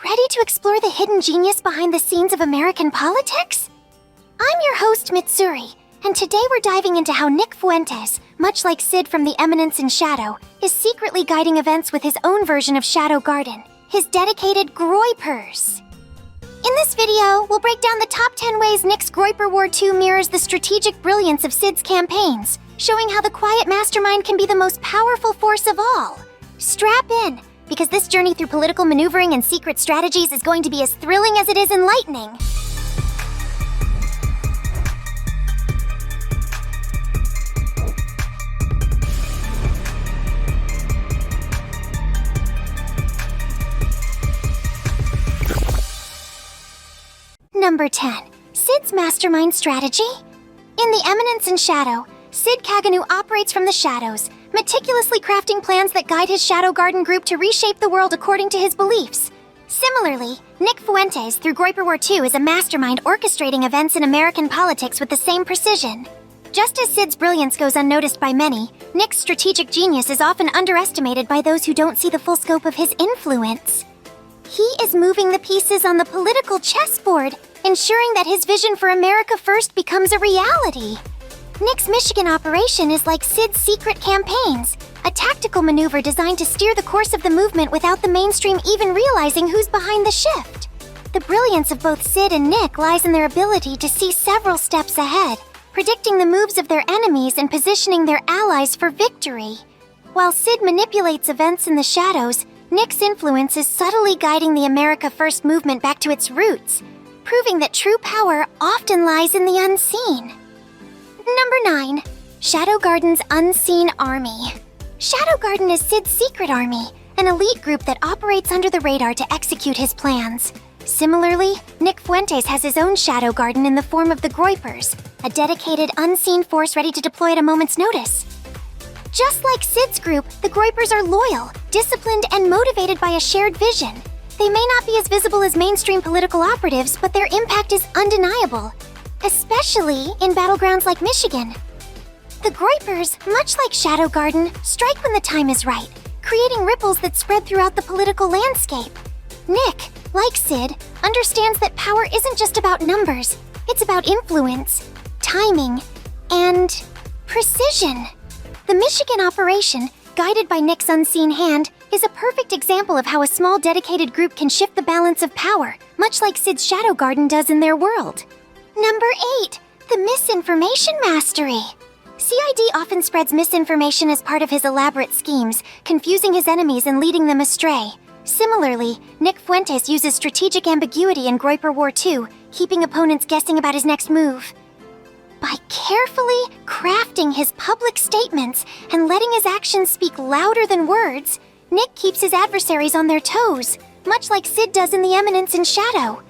Ready to explore the hidden genius behind the scenes of American politics? I'm your host, Mitsuri, and today we're diving into how Nick Fuentes, much like Sid from the Eminence in Shadow, is secretly guiding events with his own version of Shadow Garden, his dedicated Groypers. In this video, we'll break down the top 10 ways Nick's Groyper War 2 mirrors the strategic brilliance of Sid's campaigns, showing how the quiet mastermind can be the most powerful force of all. Strap in, because this journey through political maneuvering and secret strategies is going to be as thrilling as it is enlightening. Number 10. Sid's Mastermind Strategy. In the Eminence in Shadow, Sid Kaganu operates from the shadows, meticulously crafting plans that guide his Shadow Garden group to reshape the world according to his beliefs. Similarly, Nick Fuentes, through Groyper War 2, is a mastermind orchestrating events in American politics with the same precision. Just as Sid's brilliance goes unnoticed by many, Nick's strategic genius is often underestimated by those who don't see the full scope of his influence. He is moving the pieces on the political chessboard, ensuring that his vision for America First becomes a reality. Nick's Michigan operation is like Sid's secret campaigns, a tactical maneuver designed to steer the course of the movement without the mainstream even realizing who's behind the shift. The brilliance of both Sid and Nick lies in their ability to see several steps ahead, predicting the moves of their enemies and positioning their allies for victory. While Sid manipulates events in the shadows, Nick's influence is subtly guiding the America First movement back to its roots, proving that true power often lies in the unseen. Number 9. Shadow Garden's Unseen Army. Shadow Garden is Sid's secret army, an elite group that operates under the radar to execute his plans. Similarly, Nick Fuentes has his own Shadow Garden in the form of the Groypers, a dedicated, unseen force ready to deploy at a moment's notice. Just like Sid's group, the Groypers are loyal, disciplined, and motivated by a shared vision. They may not be as visible as mainstream political operatives, but their impact is undeniable, especially in battlegrounds like Michigan. The Groypers, much like Shadow Garden, strike when the time is right, creating ripples that spread throughout the political landscape. Nick, like Sid, understands that power isn't just about numbers, it's about influence, timing, and precision. The Michigan operation, guided by Nick's unseen hand, is a perfect example of how a small dedicated group can shift the balance of power, much like Sid's Shadow Garden does in their world. Number 8. The Misinformation Mastery. CID often spreads misinformation as part of his elaborate schemes, confusing his enemies and leading them astray. Similarly, Nick Fuentes uses strategic ambiguity in Groyper War 2, keeping opponents guessing about his next move. By carefully crafting his public statements and letting his actions speak louder than words, Nick keeps his adversaries on their toes, much like Sid does in the Eminence in Shadow.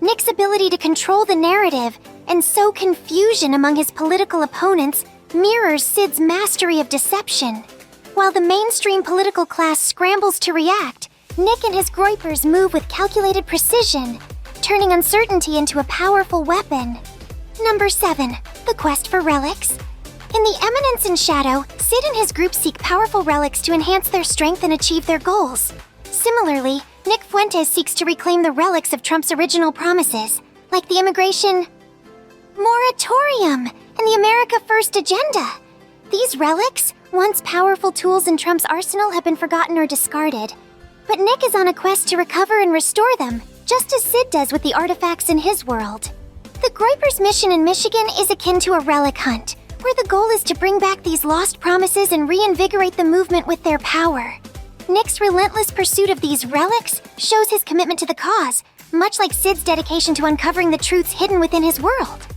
Nick's ability to control the narrative and sow confusion among his political opponents mirrors Sid's mastery of deception. While the mainstream political class scrambles to react, Nick and his Groypers move with calculated precision, turning uncertainty into a powerful weapon. Number 7. The Quest for Relics. In the Eminence in Shadow, Sid and his group seek powerful relics to enhance their strength and achieve their goals. Similarly, Nick Fuentes seeks to reclaim the relics of Trump's original promises, like the immigration moratorium and the America First agenda. These relics, once powerful tools in Trump's arsenal, have been forgotten or discarded. But Nick is on a quest to recover and restore them, just as Sid does with the artifacts in his world. The Groypers' mission in Michigan is akin to a relic hunt, where the goal is to bring back these lost promises and reinvigorate the movement with their power. Nick's relentless pursuit of these relics shows his commitment to the cause, much like Sid's dedication to uncovering the truths hidden within his world.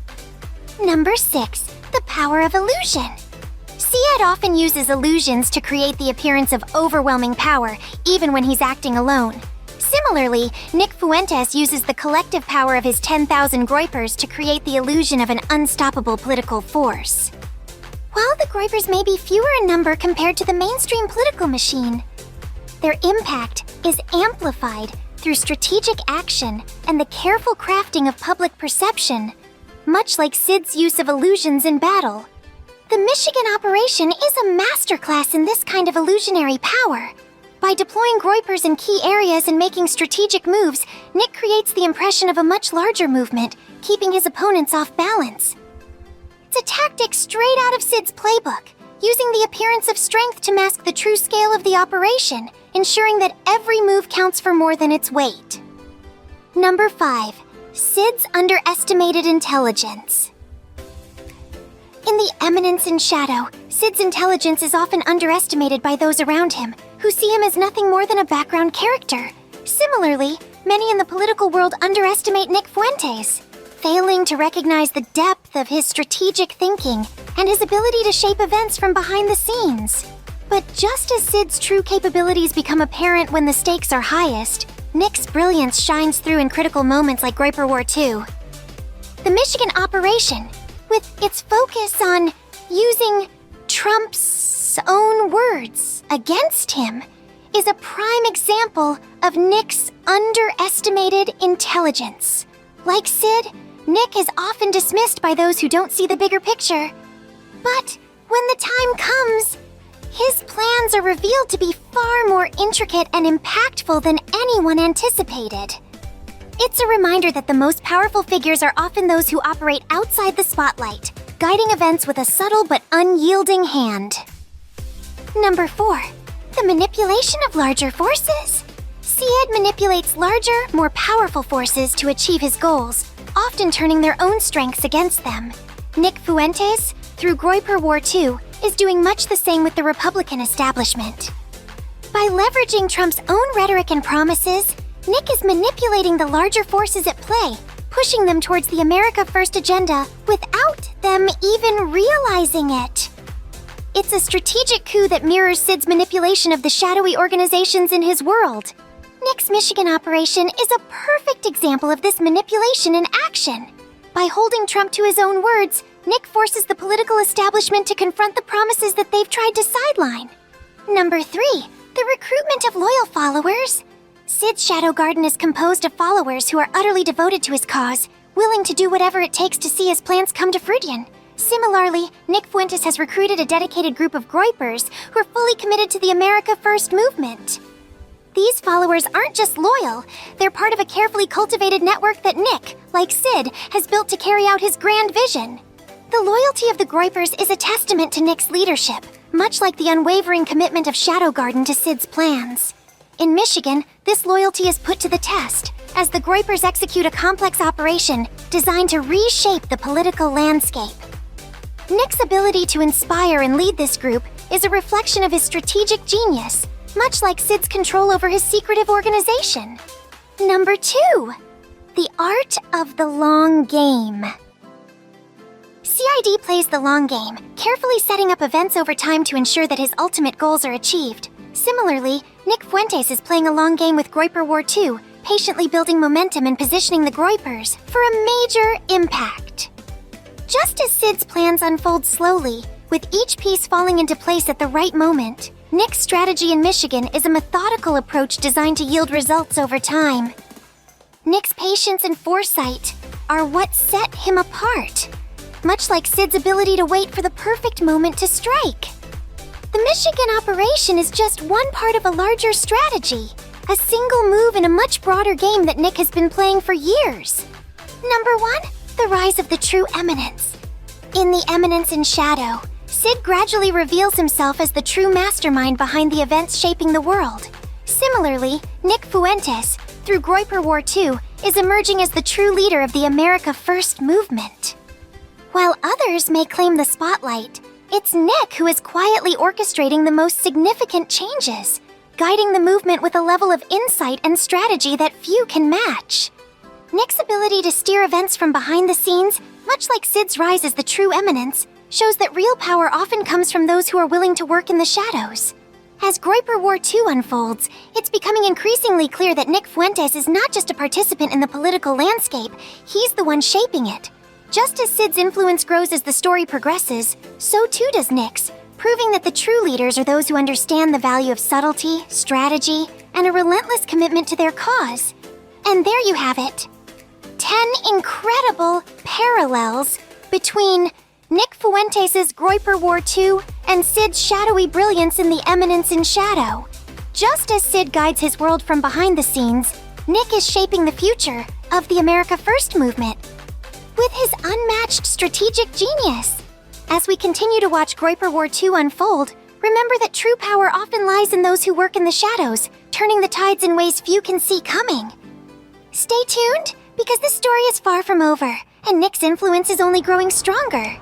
Number 6. The Power of Illusion. Sid often uses illusions to create the appearance of overwhelming power, even when he's acting alone. Similarly, Nick Fuentes uses the collective power of his 10,000 Groypers to create the illusion of an unstoppable political force. While the Groypers may be fewer in number compared to the mainstream political machine, their impact is amplified through strategic action and the careful crafting of public perception, much like Sid's use of illusions in battle. The Michigan operation is a masterclass in this kind of illusionary power. By deploying Groypers in key areas and making strategic moves, Nick creates the impression of a much larger movement, keeping his opponents off balance. It's a tactic straight out of Sid's playbook, using the appearance of strength to mask the true scale of the operation, ensuring that every move counts for more than its weight. Number 5. Sid's underestimated intelligence. In the Eminence in Shadow, Sid's intelligence is often underestimated by those around him, who see him as nothing more than a background character. Similarly, many in the political world underestimate Nick Fuentes, failing to recognize the depth of his strategic thinking and his ability to shape events from behind the scenes. But just as Sid's true capabilities become apparent when the stakes are highest, Nick's brilliance shines through in critical moments like Groyper War 2. The Michigan operation, with its focus on using Trump's own words against him, is a prime example of Nick's underestimated intelligence. Like Sid, Nick is often dismissed by those who don't see the bigger picture. But when the time comes, his plans are revealed to be far more intricate and impactful than anyone anticipated. It's a reminder that the most powerful figures are often those who operate outside the spotlight, guiding events with a subtle but unyielding hand. Number 4. The manipulation of larger forces. Sid manipulates larger, more powerful forces to achieve his goals, often turning their own strengths against them. Nick Fuentes, through Groyper War 2, is doing much the same with the Republican establishment. By leveraging Trump's own rhetoric and promises, Nick is manipulating the larger forces at play, pushing them towards the America First agenda without them even realizing it. It's a strategic coup that mirrors Sid's manipulation of the shadowy organizations in his world. Nick's Michigan operation is a perfect example of this manipulation in action. By holding Trump to his own words, Nick forces the political establishment to confront the promises that they've tried to sideline. Number 3. The recruitment of loyal followers. Sid's Shadow Garden is composed of followers who are utterly devoted to his cause, willing to do whatever it takes to see his plans come to fruition. Similarly, Nick Fuentes has recruited a dedicated group of Groypers who are fully committed to the America First movement. These followers aren't just loyal, they're part of a carefully cultivated network that Nick, like Sid, has built to carry out his grand vision. The loyalty of the Groypers is a testament to Nick's leadership, much like the unwavering commitment of Shadow Garden to Sid's plans. In Michigan, this loyalty is put to the test, as the Groypers execute a complex operation designed to reshape the political landscape. Nick's ability to inspire and lead this group is a reflection of his strategic genius, much like Sid's control over his secretive organization. Number 2. The art of the long game. CID plays the long game, carefully setting up events over time to ensure that his ultimate goals are achieved. Similarly, Nick Fuentes is playing a long game with Groyper War 2, patiently building momentum and positioning the Groypers for a major impact. Just as Sid's plans unfold slowly, with each piece falling into place at the right moment, Nick's strategy in Michigan is a methodical approach designed to yield results over time. Nick's patience and foresight are what set him apart, much like Sid's ability to wait for the perfect moment to strike. The Michigan operation is just one part of a larger strategy, a single move in a much broader game that Nick has been playing for years. Number 1. The rise of the true Eminence. In the Eminence in Shadow, Sid gradually reveals himself as the true mastermind behind the events shaping the world. Similarly, Nick Fuentes, through Groyper War 2, is emerging as the true leader of the America First movement. While others may claim the spotlight, it's Nick who is quietly orchestrating the most significant changes, guiding the movement with a level of insight and strategy that few can match. Nick's ability to steer events from behind the scenes, much like Sid's rise as the true Eminence, shows that real power often comes from those who are willing to work in the shadows. As Groyper War 2 unfolds, it's becoming increasingly clear that Nick Fuentes is not just a participant in the political landscape, he's the one shaping it. Just as Sid's influence grows as the story progresses, so too does Nick's, proving that the true leaders are those who understand the value of subtlety, strategy, and a relentless commitment to their cause. And there you have it. 10 incredible parallels between Nick Fuentes' Groyper War 2 and Sid's shadowy brilliance in the Eminence in Shadow. Just as Sid guides his world from behind the scenes, Nick is shaping the future of the America First movement with his unmatched strategic genius. As we continue to watch Groyper War 2 unfold, remember that true power often lies in those who work in the shadows, turning the tides in ways few can see coming. Stay tuned, because this story is far from over, and Nick's influence is only growing stronger.